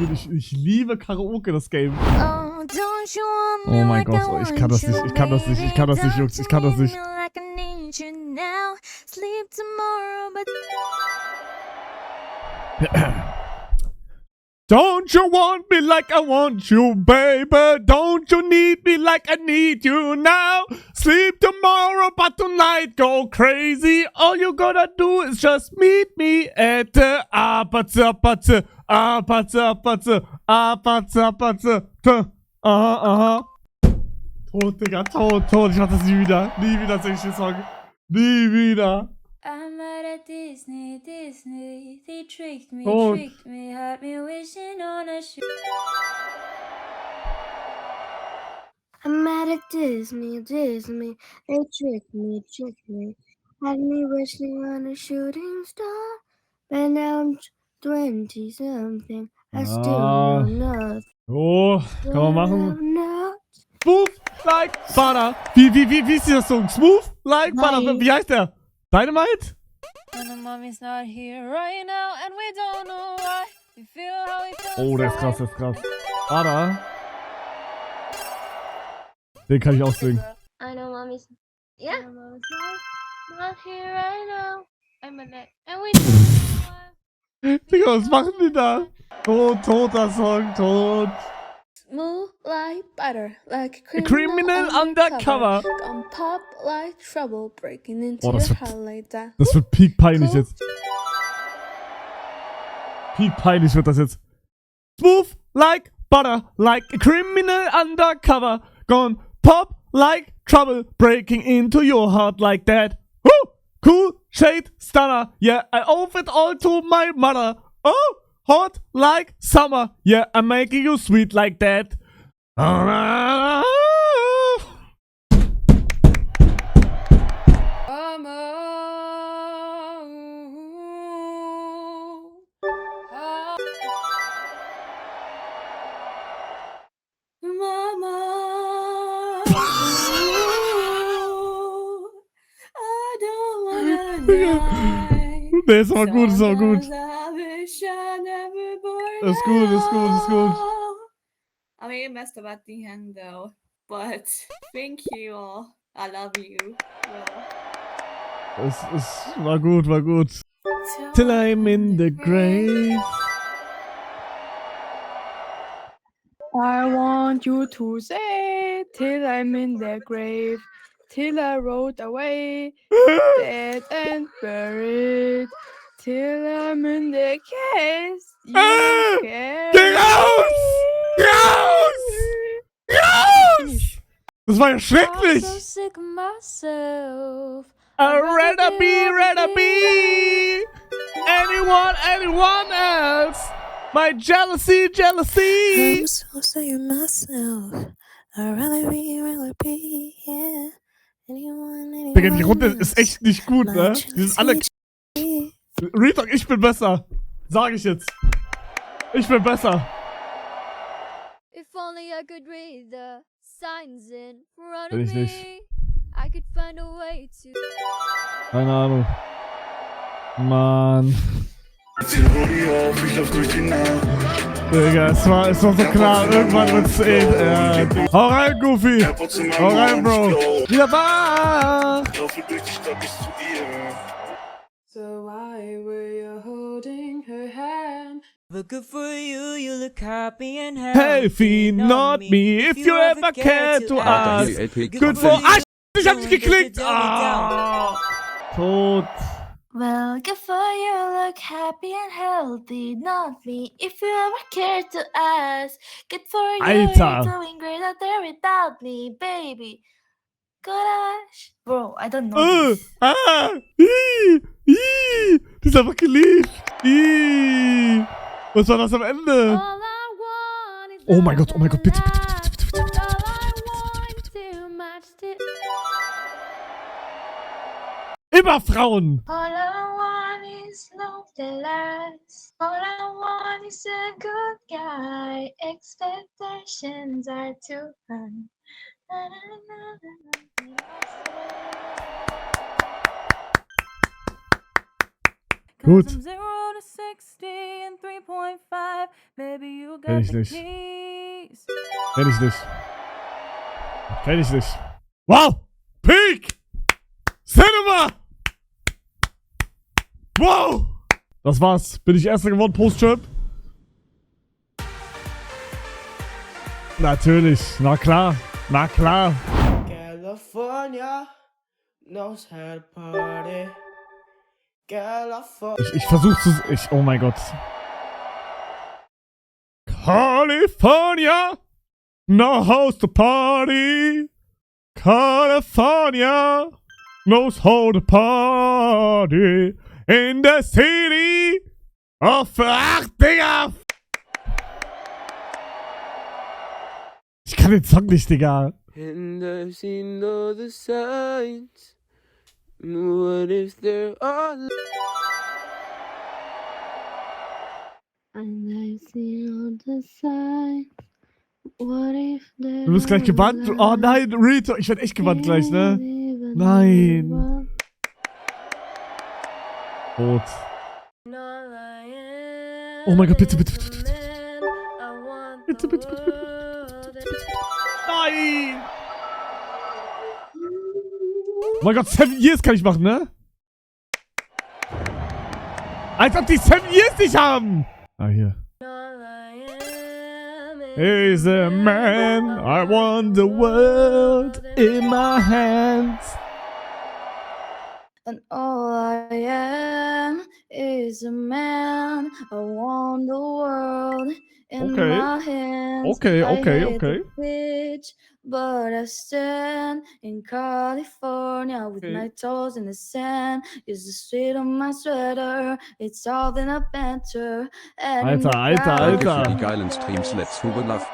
Ich liebe Karaoke, das Game. Oh mein Gott, oh, ich kann das nicht, ich kann das nicht, ich kann das nicht, Jungs, ich kann das nicht. Don't you want me like I want you, baby? Don't you need me like I need you now? Sleep tomorrow, but tonight go crazy. All you gotta do is just meet me at the Apatze. Aha. Tot, Digga, tot. Ich mach das nie wieder. Nie wieder solche Song. Nie wieder. I'm mad at Disney, they tricked me, had me wishing on a shoe. I'm mad at Disney, they tricked me, had me wishing on a shooting star. But now I'm 20-something, I still know nothing. Oh, kann man machen. Smooth like butter. Wie ist dieser Song? Smooth like butter. Wie heißt der? Dynamite? Mommy's not here right now and we don't know why. We feel how we feel. Oh, der ist krass, Butter. Den kann ich auch singen. I know mommy's not here right now. I'm a neck and we don't know why. Digga, was machen die da? Toter Song, tot. Smooth like butter, like A criminal undercover. Don't pop like trouble, breaking into Oh, das your wird- heart like that. Das wird peak peinlich jetzt. Peak peinlich wird das jetzt. Smooth like butter, like a criminal undercover. Gone pop like trouble, breaking into your heart like that. Woo! Cool shade stunner. Yeah, I owe it all to my mother. Oh, hot like summer. Yeah, I'm making you sweet like that. Mama, I don't wanna die. Nee, ist aber gut, ist aber gut. I wish I never born Ist gut. I mean, it messed up at the end though, but thank you all. I love you. Yeah. Es war gut. Till I'm in the grave. I want you to say till I'm in the grave, till I rode away, dead and buried, till I'm in the case. You carry Geh raus! Raus! Das war ja I'm schrecklich! so sick of myself. I'd rather be anyone else. My jealousy. I'm so sick of myself. I'd rather be, yeah. Anyone Digga, die Runde ist echt nicht gut, ne? Die sind alle. Retalk, ich bin besser. Sag ich jetzt. Ich bin besser. If only I could read the signs in front Will of ich me. nicht. I could find a way to. Keine Ahnung. Mann. Digga, es war so klar. Irgendwann wird's Hau rein, Goofy. Hau rein, Bro. Wieder wach. So why were you holding her hand? But good for you, you look happy and Healthy, not me. If you ever care to ask. Good for. Ah, ich hab nicht geklickt. Ah. Tot. Well, good for you, look happy and healthy, not me. If you ever care to ask, good for you, Alter. you're doing great out there without me, baby. Gosh. Bro, I don't know this. Die ist einfach geliebt. Was war das am Ende? All I want is Oh mein Gott, love bitte. and light. All I want is too much to. Immer Frauen. All I want is love that lasts. All I want is a good guy. Expectations are too high. Na, na, na, na, na, na. Gut. From 0 to 60 in 3.5. Baby, you Kenn got ich the nicht. keys. Kenn ich nicht. Kenn ich nicht. Wow! Peak! Cinema! Wow! Das war's. Bin ich Erster geworden, Post-Trap? Natürlich. Na klar. Na klar. California knows how to party. California. Ich versuch zu... oh mein Gott. California knows to party. California knows how to party. In the city of... Ach, Digga! Ich kann den Song nicht, Digga. And I've seen all the signs. What if they're all... And I see all the signs. What if they Du bist gleich gebannt. Oh nein, Reto. Ich werd echt gebannt gleich, ne? Nein. Rot. Oh mein Gott, bitte, bitte, bitte, bitte. Bitte, bitte, bitte, bitte. Nein! Oh mein Gott, 7 Years kann ich machen, ne? Als ob die 7 Years nicht haben! Ah, hier. He's a man, I want the world in my hands. And all I am is a man. I want the world in Okay. my hands. Okay, I okay, hate okay. the pitch, but I stand in California with Okay. my toes in the sand. Is the sweat on my sweater. It's all in a banter. Alter, Alter, Danke für Alter. die geilen Streams, let's Hugo Love.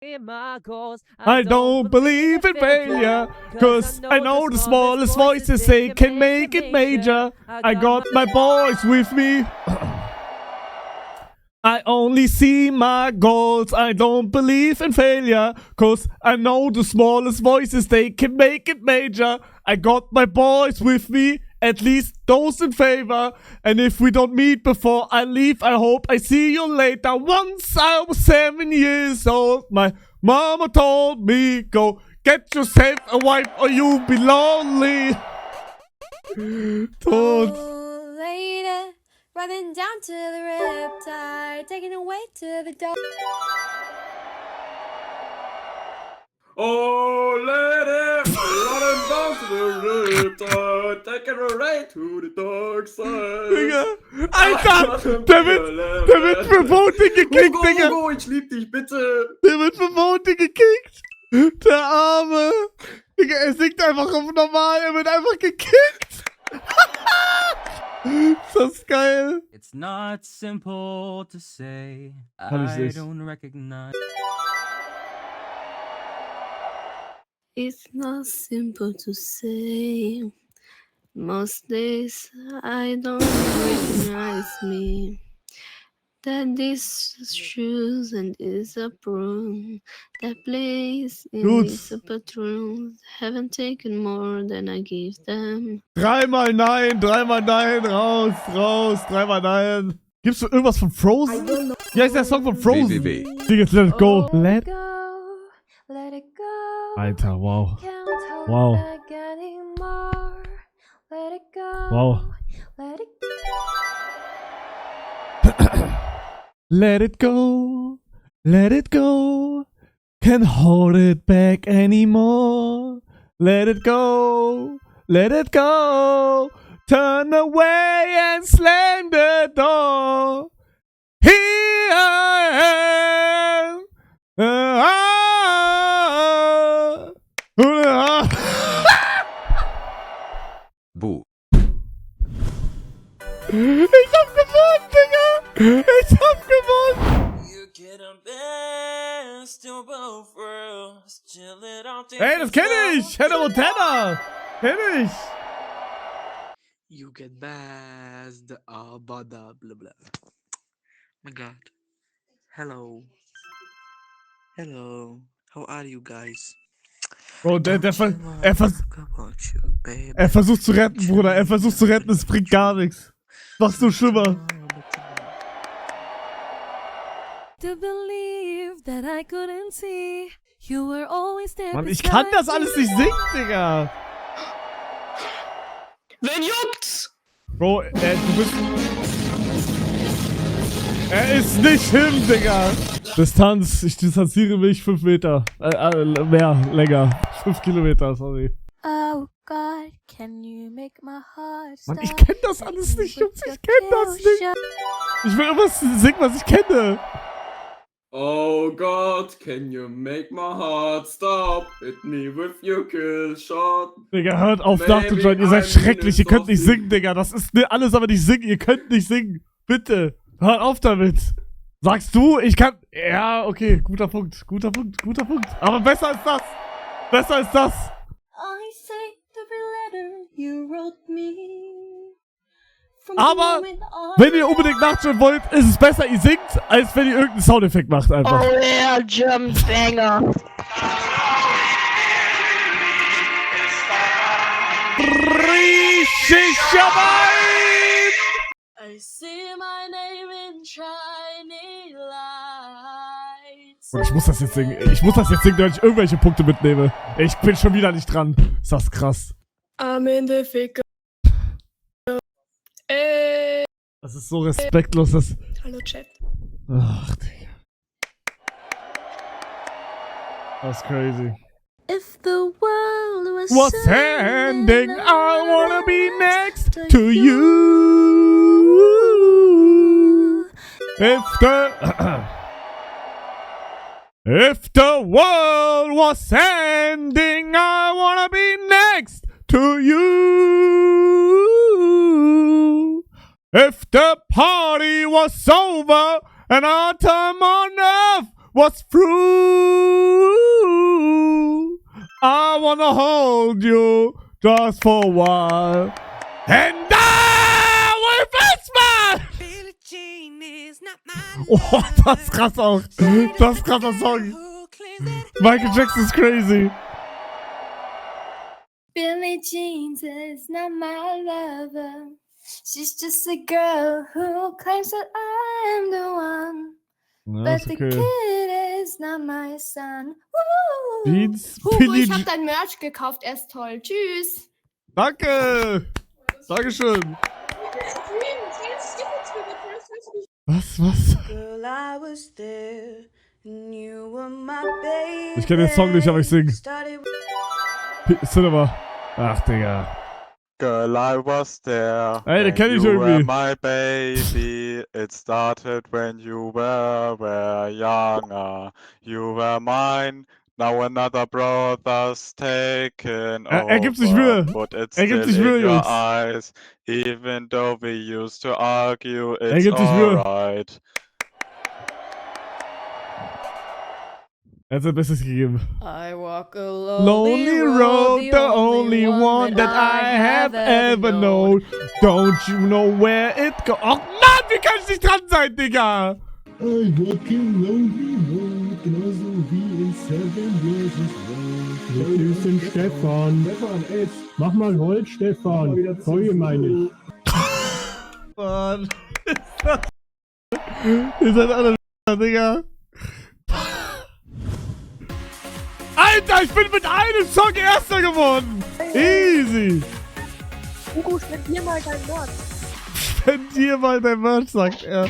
I don't believe in failure, cause I know the smallest voices, they can make it major. I got my boys with me. I only see my goals, I don't believe in failure, cause I know the smallest voices, they can make it major. I got my boys with me, at least those in favor. And if we don't meet before I leave, I hope I see you later. Once I was 7 years old, my mama told me, go get yourself a wife or you'll be lonely. Tot. Oh, lady, running down to the riptide, taking away to the door. Oh, lady, running down to the riptide, taking a right to the dark side. Digga. Alter, der wird für Voting gekickt, Hugo, Digga. Hugo, ich lieb dich, bitte. Der wird für Voting gekickt. Der Arme. Digga, er singt einfach auf normal, er wird einfach gekickt. Ist das geil. It's not simple to say. Kann ich I nicht. don't recognize. It's not simple to say. Most days I don't recognize me. That these shoes and is a broom. That place in Gut. these patroons haven't taken more than I give them. Dreimal nein, raus, dreimal nein. Gibt's noch irgendwas von Frozen? Ja, ist der Song von Frozen. www. Digga, let it go. Let. Let it go. Alter, wow. Can't hold Wow. back anymore. Let it go. Wow. Let it Let it go. Let it go. Can't hold it back anymore. Let it go. Let it go. Turn away and slam the door. Here I am. Buh. Ich hab gewonnen, Digga! Ich hab gewonnen! Ey, das kenn ich! Hannah Montana! Kenn ich! You get best, blah blah blah. My God. Hello. Hello. How are you guys? Bro, er Come on you, baby. versucht zu retten, Bruder. Er versucht zu retten, es bringt gar nichts. Machst du schlimmer. To believe that I couldn't see. You were always there. Mann, ich kann das alles nicht singen, Digga. Wen juckt's? Bro, du bist... Er ist nicht hin, Digga. Distanz, ich distanziere mich 5 Meter. Mehr, länger. 5 Kilometer, sorry. Oh God, can you make my heart Mann, ich stop? kenn das alles nicht, Jungs. Ich kenn das nicht. Ich will irgendwas singen, was ich kenne. Oh God, can you make my heart stop? Hit me with your kill shot. Digga, hört auf Maybe nachzuschauen. Ihr seid I'm schrecklich. Ihr könnt nicht exhausted. singen, Digga. Das ist alles aber nicht singen. Ihr könnt nicht singen. Bitte. Hört auf damit. Sagst du, ich kann... Ja, okay. Guter Punkt. Guter Punkt. Guter Punkt. Aber besser als das. Besser als das. I saved every letter you wrote me. From the Aber moment I wenn ihr unbedingt nachschauen wollt, ist es besser, ihr singt, als wenn ihr irgendeinen Soundeffekt macht einfach. Oh yeah, German Banger. Richtig gemein! I see my name in shining lights. Und ich muss das jetzt singen. Ich muss das jetzt singen, damit ich irgendwelche Punkte mitnehme. Ich bin schon wieder nicht dran. Ist das krass. I'm in the Ficker. Ey. Das ist so respektlos, das... Hallo Chat. Ach, Digga. Das ist crazy. If the world was Was ending, I wanna be next to you. If the world was ending, I wanna be next to you. If the party was over and our time on earth was through, I wanna hold you just for a while. And I will whisper! Oh, das ist krass auch. Das ist krasser Song. Michael Jackson ist crazy. Billie Jean is not my lover. She's just a girl who claims that I'm the one. Ja, But ist the okay. kid is not my son. Woo! Jeans, Hugo, Billie ich hab Jean. dein Merch gekauft, er ist toll. Tschüss. Danke. Dankeschön. Was? Girl, I was there, and you were my baby. Ich kenn den Song nicht, aber ich sing. Cinema. Ach, Digga. Girl, I was there. Ey, den when kenn ich you were irgendwie. my baby. It started when you were younger. You were mine. Now another brother's taken Er gibt sich over, Mühe. but it's Er gibt still sich Mühe, in your Jungs. eyes. Even though we used to argue, Er it's gibt sich Mühe. alright. Er hat sein Bestes gegeben. I walk a Lonely road, the only one that I have ever known. Don't you know where it goes? Oh Mann, wie kann ich nicht dran sein, Digga? I walk a lonely road, genauso wie in Seven vs. Wo ist denn Stefan? Stefan, mach mal Holz, Stefan. Feuer meine ich. Mann. Ihr seid alle Digga. Alter, ich bin mit einem Song Erster geworden. Easy. Hugo, spendier mal dein Merch. Spendier mal dein Merch, sagt er.